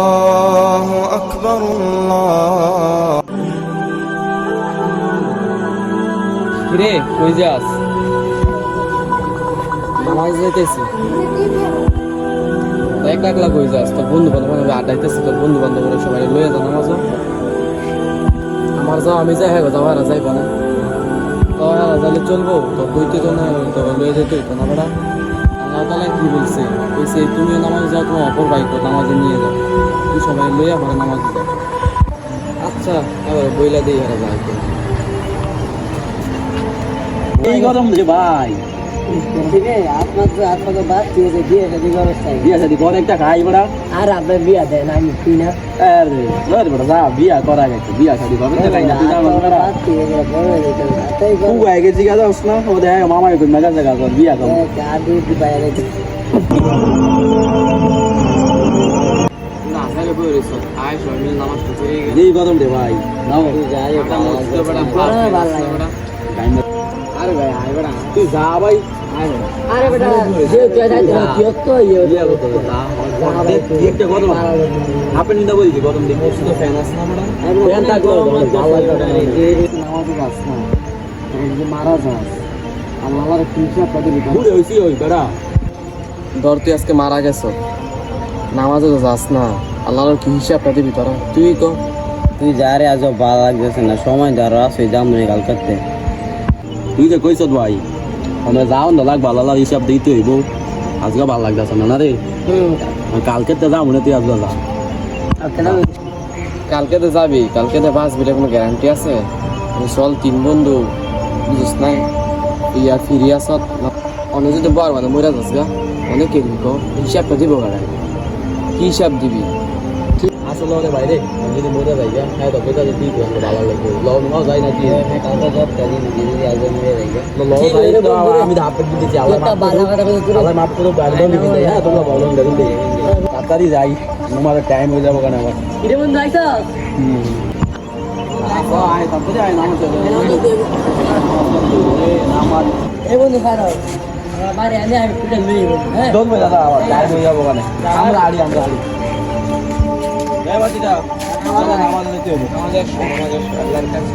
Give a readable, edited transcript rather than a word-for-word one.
আল্লাহু আকবার আল্লাহ। কিরে কই যাস? নামাজ যাইতেছি। একলা একলা কই যাস? তোর বন্ধু বান্ধব আড্ডাইতেছি, তোর বন্ধু বান্ধবরা সবাই লয়ে যা নামাজ। আমার যাও আমি যাই, হ্যাঁ যাও, হারা যাইব না তো হারা যাইলে চলবো? তো বইতে তো না, তো লয়ে যেতে হইতো না বেড়া। আল্লাহ তাআলা কি বলছে? বলছে তুমিও নামাজ যাও, তোমার অপর ভাইকে নামাজে নিয়ে যাও, তুই সবাই লইয়া পরে নামাজ যাও। আচ্ছা এবার বইলা দিই, হারা যায় এই গরম যে ভাই আপনার তো আপনাদের বাদ দিয়ে বিয়ে শাদী ব্যবস্থা বিয়া শাদি করে একটা খাই বড়া। আর আপনার বিয়া দেন আমি তুই না আরে লয় বড়া যা বিয়া করা গেছে, বিয়া শাদি করে একটা খাই না তুই আমার বড়া। বাদ দিয়ে বড় হয়ে যেতে তাই তুই আগে জিগা দাওস না, ও দেখ মামাই কই মেগা জায়গা কর বিয়া কর। আদি দি বাইরে না তাহলে বই রইছ আয় সবাই মিলে নামাজ পড়ে গেছে। এই গরম রে ভাই নাও যাই ভালো লাগে। আরে ভাই আয় বেড়া, তুই যা ভাই। আরে বেটা যে তুই যাই তুই তো ইয়ে বিয়া করতে তুই একটা গরম আপনি নিন্দা বলি গরম দেখি তো ফ্যান আছে না বেড়া? ফ্যান থাকলো ভালো লাগে নামাজে যাস না যদি মারা যাস আল্লাহর কিসা তাদের বুড়ে হইছি ওই বেড়া। ধর তুই আজকে মারা গেছ, নামাজে তো যাস না, আল্লাহর কি হিসাবটা দিবি তোরা? তুই তো তুই যা রে আজ ভালো লাগতেছে না, সময় ধর আছে যাম রে কাল করতে তুই যে কইছ ভাই আমরা যাও না লাগ ভালো লাগ হিসাব দিতে হইব। আজকে ভালো লাগতেছে না রে, কালকে তো যাবো না তুই আজকে যা। কালকে তো যাবি, কালকে তো বাঁচবি, কোনো গ্যারান্টি আছে? চল তিন বন্ধু বুঝিস নাই ইয়া ফিরি আসত অনেক যদি বর মানে মরা যাস গা, অনেক হিসাবটা দিব কারা? কি হিসাব দিবি? আসলে অনেক বাইরে যদি মরে যাই গা হ্যাঁ তো বেটা যদি তুই ভালো লাগবে লও নাও যাই না কি কালকে জব করি যদি আজ মেরে যাই লও যাই তো আমি তো হাতে দিতেছি আল্লাহ আল্লাহ মাফ করো একদম দিবি হ্যাঁ তোমরা ভালো দেখুন তাড়াতাড়ি যাই আমার টাইম হয়ে যাবো কেন আবার কিরে বন্ধু আইতো আয় তাড়াতাড়ি আয় নাম চলে আমার এই বন্ধু খারাপ বাড়ি আনে আমি পিঠে লই হ্যাঁ দোন মে দাদা আবার টাইম হয়ে যাবো কেন আমরা আড়ি এই বাটিটা আমাদের নিতে হবে আমাদের আল্লাহর কাছে